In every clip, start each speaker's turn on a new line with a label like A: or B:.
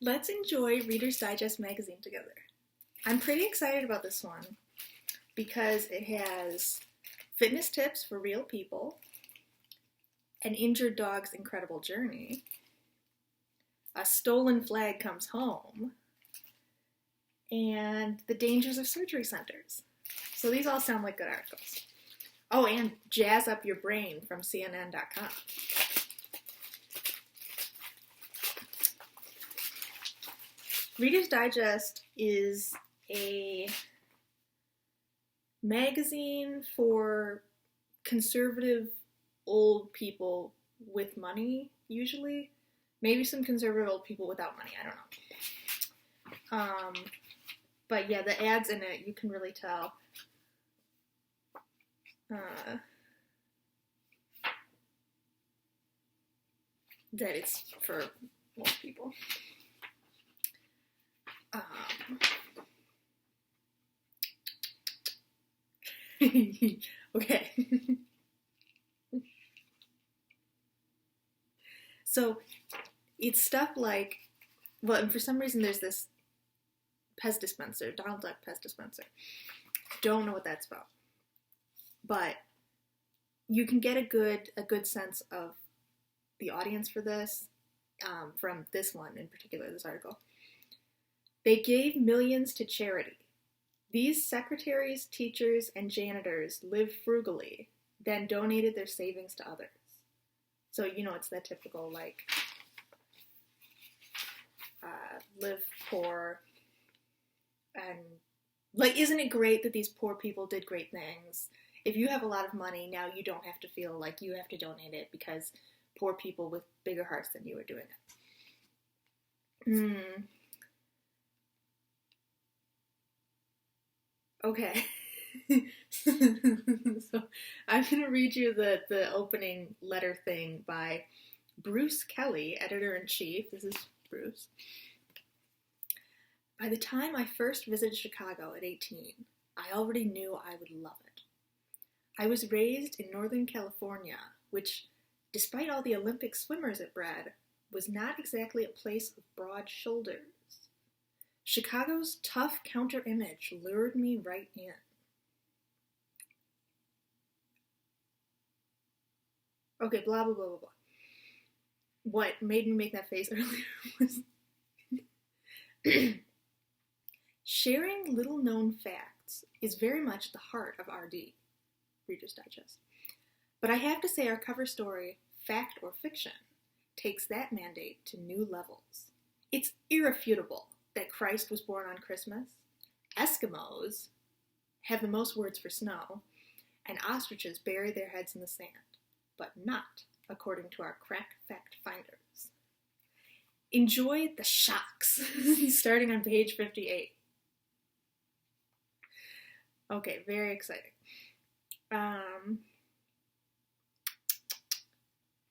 A: Let's enjoy Reader's Digest magazine together. I'm pretty excited about this one because it has fitness tips for real people, an injured dog's incredible journey, a stolen flag comes home, and the dangers of surgery centers. So these all sound like good articles. Oh, and Jazz Up Your Brain from CNN.com. Reader's Digest is a magazine for conservative old people with money, usually. Maybe some conservative old people without money, I don't know. But yeah, the ads in it, you can really tell. That it's for old people. Okay. So it's stuff like, well, and for some reason there's this Pez dispenser, Donald Duck Pez dispenser. Don't know what that's about, but you can get a good sense of the audience for this from this one in particular, this article. They gave millions to charity. These secretaries, teachers, and janitors lived frugally, then donated their savings to others. So, it's that typical, live poor, and, isn't it great that these poor people did great things? If you have a lot of money, now you don't have to feel like you have to donate it because poor people with bigger hearts than you are doing it. Okay. So I'm going to read you the opening letter thing by Bruce Kelly, editor-in-chief. This is Bruce. By the time I first visited Chicago at 18, I already knew I would love it. I was raised in Northern California, which, despite all the Olympic swimmers it bred, was not exactly a place of broad shoulders. Chicago's tough counter-image lured me right in. Okay, blah, blah, blah, blah, blah. What made me make that face earlier was sharing little-known facts is very much the heart of RD, Reader's Digest. But I have to say our cover story, Fact or Fiction, takes that mandate to new levels. It's irrefutable that Christ was born on Christmas, Eskimos have the most words for snow, and ostriches bury their heads in the sand, but not according to our crack fact finders. Enjoy the shocks, starting on page 58. Okay, very exciting.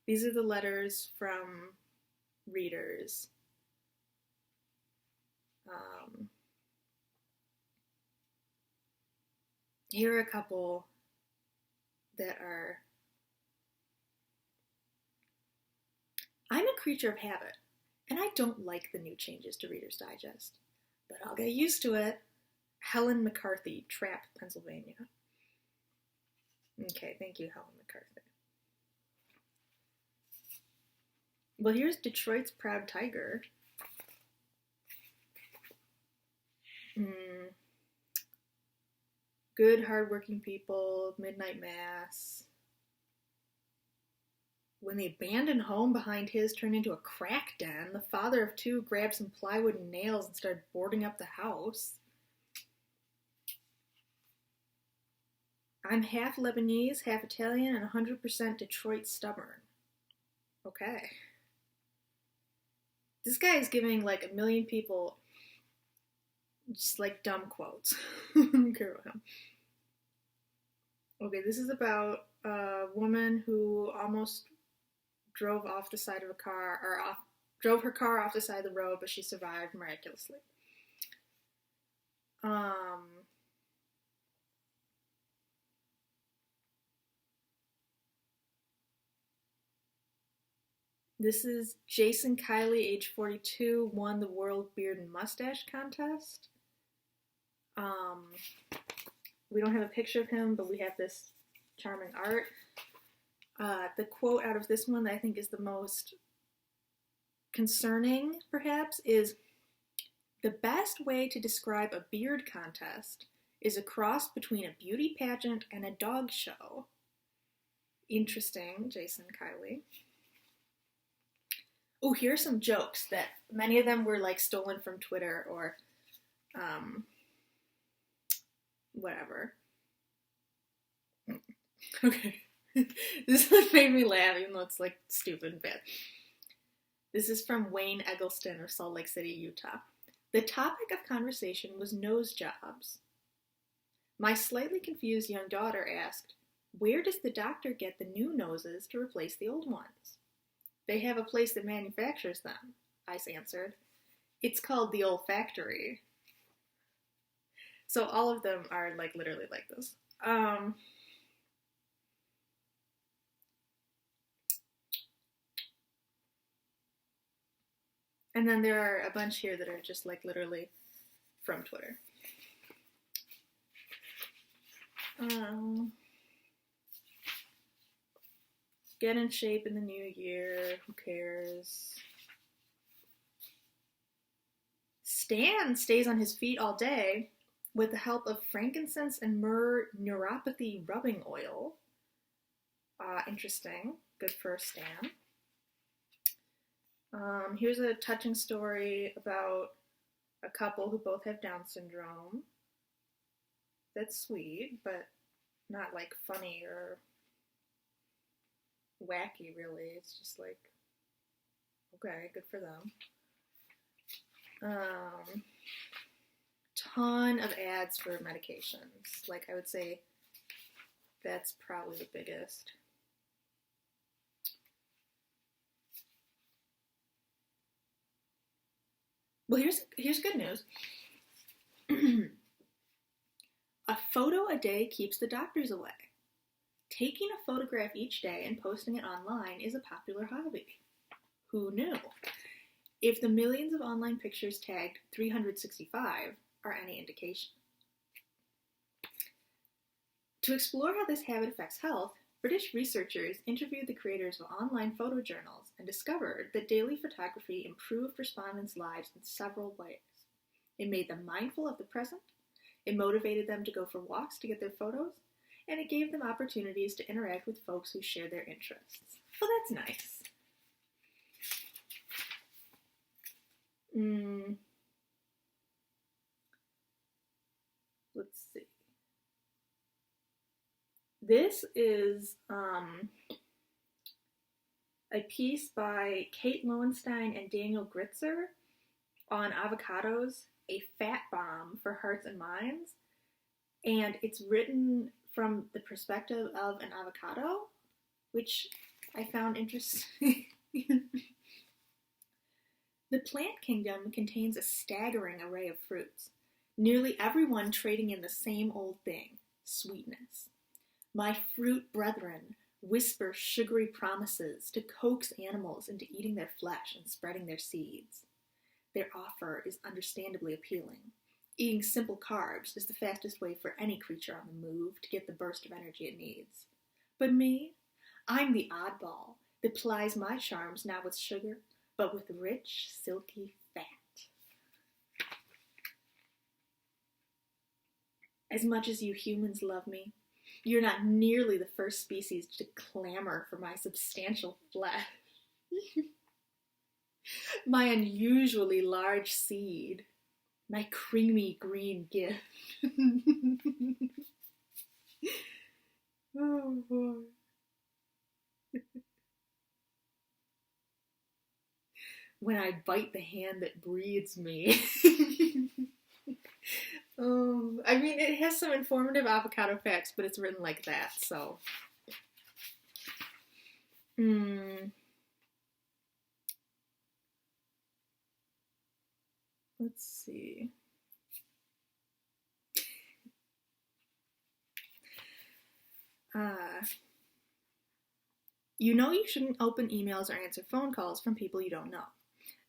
A: These are the letters from readers. Here are a couple that are... I'm a creature of habit, and I don't like the new changes to Reader's Digest, but I'll get used to it. Helen McCarthy, Trapp, Pennsylvania. Okay, thank you, Helen McCarthy. Well, here's Detroit's Proud Tiger. Good, hardworking people, midnight mass. When the abandoned home behind his turned into a crack den, the father of two grabbed some plywood and nails and started boarding up the house. I'm half Lebanese, half Italian, and 100% Detroit stubborn. Okay. This guy is giving like a million people just like dumb quotes. I don't care about him. Okay, this is about a woman who almost drove off the side of a car, drove her car off the side of the road, but she survived miraculously. This is Jason Kiley, age 42, won the World Beard and Mustache Contest. We don't have a picture of him, but we have this charming art. The quote out of this one that I think is the most concerning, perhaps, is, "The best way to describe a beard contest is a cross between a beauty pageant and a dog show." Interesting, Jason Kiley. Oh, here are some jokes that many of them were like stolen from Twitter or whatever. Okay. This one made me laugh, even though it's like stupid and bad. This is from Wayne Eggleston of Salt Lake City, Utah. "The topic of conversation was nose jobs. My slightly confused young daughter asked, 'Where does the doctor get the new noses to replace the old ones?' 'They have a place that manufactures them,' I answered. 'It's called the olfactory.'" So all of them are like literally like this. And then there are a bunch here that are just like literally from Twitter. Get in shape in the new year. Who cares? Stan stays on his feet all day with the help of frankincense and myrrh neuropathy rubbing oil. Interesting. Good for Stan. Here's a touching story about a couple who both have Down syndrome. That's sweet, but not like funny or wacky, really. It's just like, okay, good for them. Ton of ads for medications. Like, I would say that's probably the biggest. Well, here's good news. A photo a day keeps the doctors away. Taking a photograph each day and posting it online is a popular hobby. Who knew? If the millions of online pictures tagged 365 are any indication. To explore how this habit affects health, British researchers interviewed the creators of online photojournals and discovered that daily photography improved respondents' lives in several ways. It made them mindful of the present, it motivated them to go for walks to get their photos, and it gave them opportunities to interact with folks who shared their interests. Well, that's nice. Let's see. This is a piece by Kate Lowenstein and Daniel Gritzer on avocados, a fat bomb for hearts and minds. And it's written from the perspective of an avocado, which I found interesting. The plant kingdom contains a staggering array of fruits, nearly everyone trading in the same old thing, sweetness. My fruit brethren whisper sugary promises to coax animals into eating their flesh and spreading their seeds. Their offer is understandably appealing. Eating simple carbs is the fastest way for any creature on the move to get the burst of energy it needs. But me, I'm the oddball that plies my charms not with sugar, but with rich, silky fat. As much as you humans love me, you're not nearly the first species to clamor for my substantial flesh. My unusually large seed. My creamy green gift. Oh boy. When I bite the hand that breeds me. I mean, it has some informative avocado facts, but it's written like that, so. Let's see. You know you shouldn't open emails or answer phone calls from people you don't know.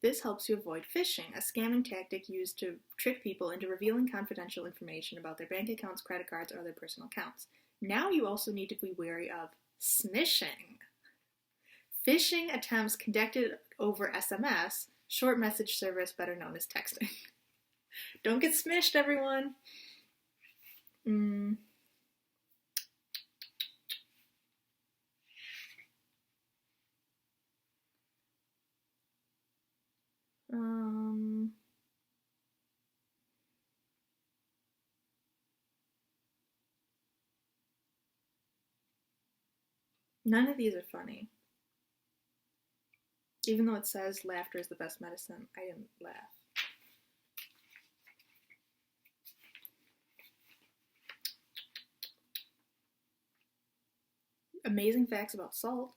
A: This helps you avoid phishing, a scamming tactic used to trick people into revealing confidential information about their bank accounts, credit cards, or their personal accounts. Now you also need to be wary of smishing. Phishing attempts conducted over SMS, short message service better known as texting. Don't get smished, everyone. None of these are funny. Even though it says laughter is the best medicine, I didn't laugh. Amazing facts about salt.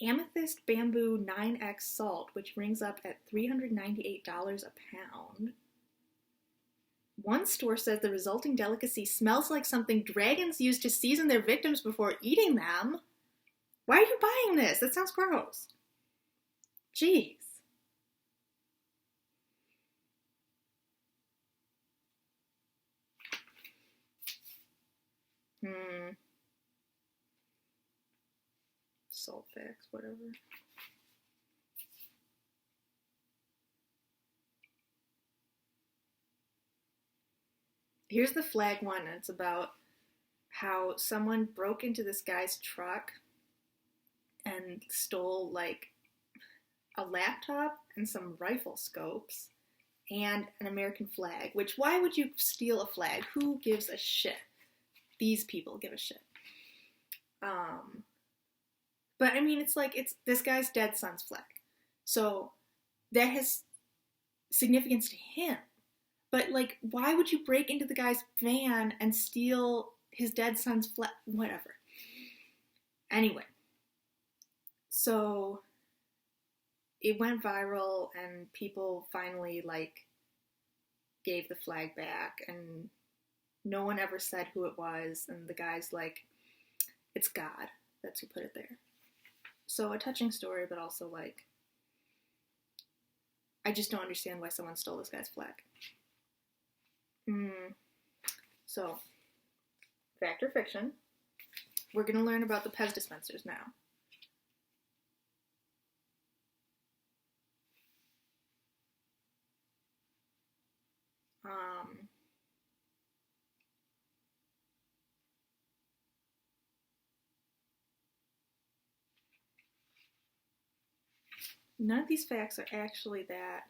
A: Amethyst Bamboo 9X salt, which rings up at $398 a pound. One store says the resulting delicacy smells like something dragons use to season their victims before eating them. Why are you buying this? That sounds gross. Jeez. Salt facts, whatever. Here's the flag one, and it's about how someone broke into this guy's truck and stole like a laptop and some rifle scopes and an American flag, which, why would you steal a flag? Who gives a shit? These people give a shit. But I mean, it's like, it's this guy's dead son's flag. So that has significance to him. But like, why would you break into the guy's van and steal his dead son's flag? Whatever. Anyway. So it went viral and people finally like gave the flag back, and no one ever said who it was, and the guy's like, it's God. That's who put it there. So a touching story, but also like, I just don't understand why someone stole this guy's flag. So, fact or fiction, we're going to learn about the Pez dispensers now. None of these facts are actually that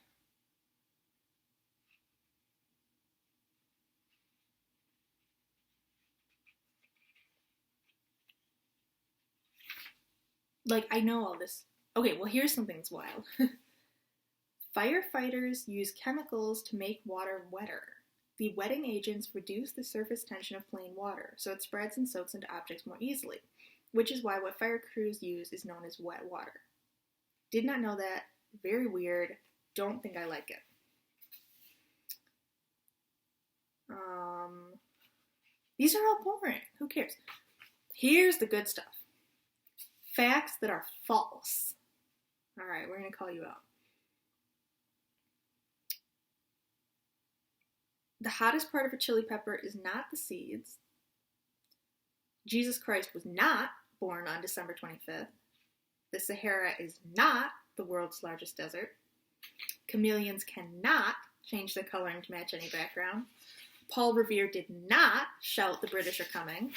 A: like, I know all this. Okay, well, here's something that's wild. Firefighters use chemicals to make water wetter. The wetting agents reduce the surface tension of plain water, so it spreads and soaks into objects more easily, which is why what fire crews use is known as wet water. Did not know that. Very weird. Don't think I like it. These are all boring. Who cares? Here's the good stuff. Facts that are false. All right, we're going to call you out. The hottest part of a chili pepper is not the seeds. Jesus Christ was not born on December 25th. The Sahara is not the world's largest desert. Chameleons cannot change their coloring to match any background. Paul Revere did not shout, "The British are coming."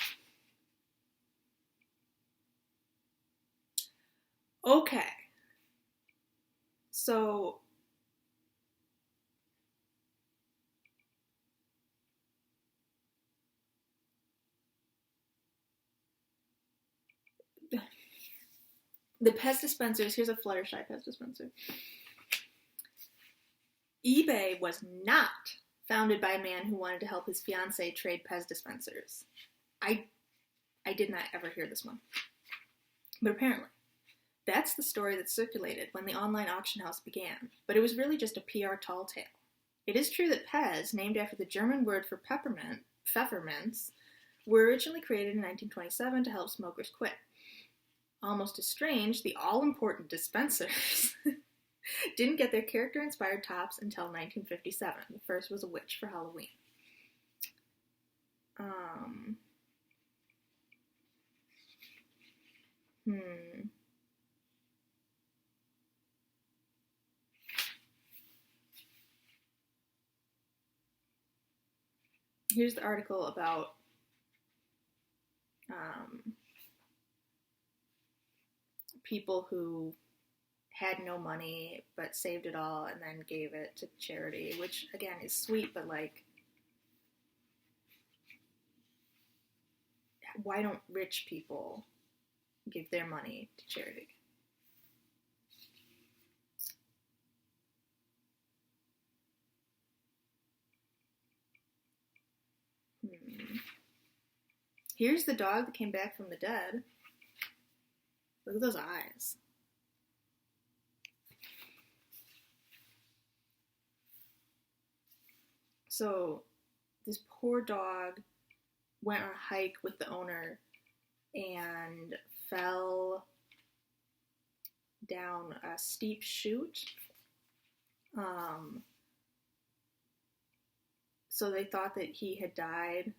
A: Okay. So, the Pez dispensers, here's a Fluttershy Pez dispenser. eBay was not founded by a man who wanted to help his fiancée trade Pez dispensers. I did not ever hear this one. But apparently, that's the story that circulated when the online auction house began, but it was really just a PR tall tale. It is true that Pez, named after the German word for peppermint, pfeffermints, were originally created in 1927 to help smokers quit. Almost as strange, the all-important dispensers didn't get their character-inspired tops until 1957. The first was a witch for Halloween. Here's the article about people who had no money but saved it all and then gave it to charity, which again is sweet, but like, why don't rich people give their money to charity? Here's the dog that came back from the dead. Look at those eyes. So this poor dog went on a hike with the owner and fell down a steep chute. So they thought that he had died,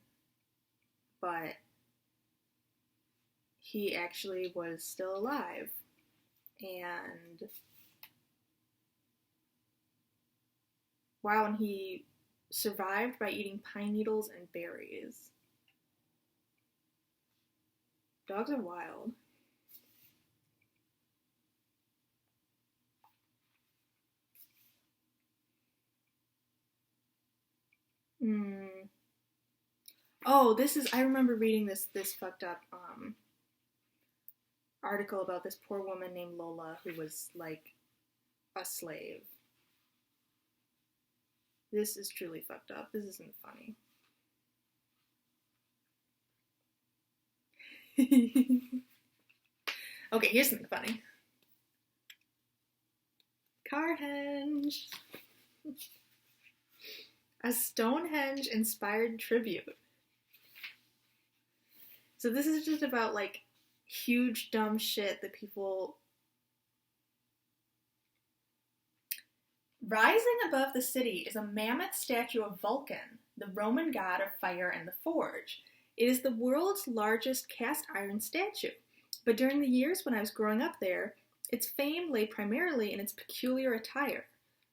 A: but he actually was still alive. And wow, and he survived by eating pine needles and berries. Dogs are wild. Oh, I remember reading this fucked up article about this poor woman named Lola who was like a slave. This is truly fucked up. This isn't funny. Okay, here's something funny. Carhenge. A Stonehenge-inspired tribute. So this is just about, like, huge dumb shit that people... Rising above the city is a mammoth statue of Vulcan, the Roman god of fire and the forge. It is the world's largest cast iron statue, but during the years when I was growing up there, its fame lay primarily in its peculiar attire.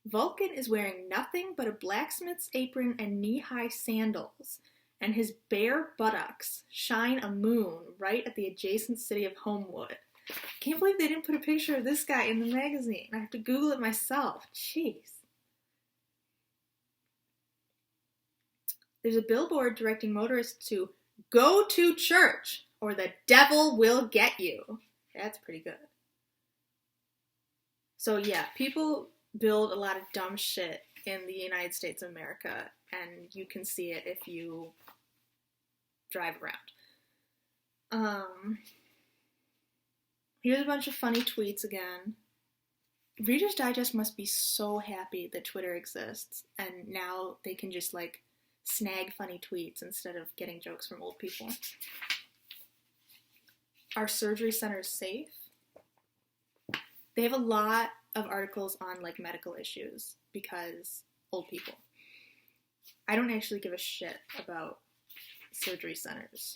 A: Vulcan is wearing nothing but a blacksmith's apron and knee-high sandals, and his bare buttocks shine a moon right at the adjacent city of Homewood. I can't believe they didn't put a picture of this guy in the magazine. I have to Google it myself. Jeez. There's a billboard directing motorists to go to church or the devil will get you. That's pretty good. So yeah, people build a lot of dumb shit in the United States of America, and you can see it if you drive around. Here's a bunch of funny tweets again. Reader's Digest must be so happy that Twitter exists, and now they can just, like, snag funny tweets instead of getting jokes from old people. Are surgery centers safe? They have a lot of articles on, like, medical issues because old people. I don't actually give a shit about surgery centers.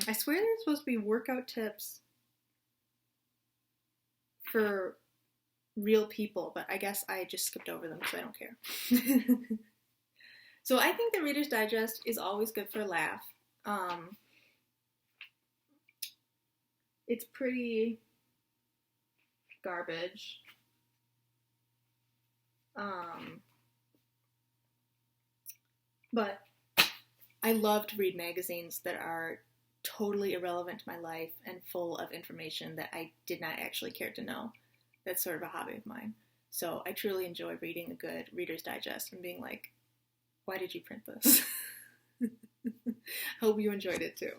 A: I swear there's supposed to be workout tips for real people, but I guess I just skipped over them because I don't care. So I think the Reader's Digest is always good for a laugh. It's pretty garbage. But I love to read magazines that are totally irrelevant to my life and full of information that I did not actually care to know. That's sort of a hobby of mine. So I truly enjoy reading a good Reader's Digest and being like, why did you print this? Hope you enjoyed it too.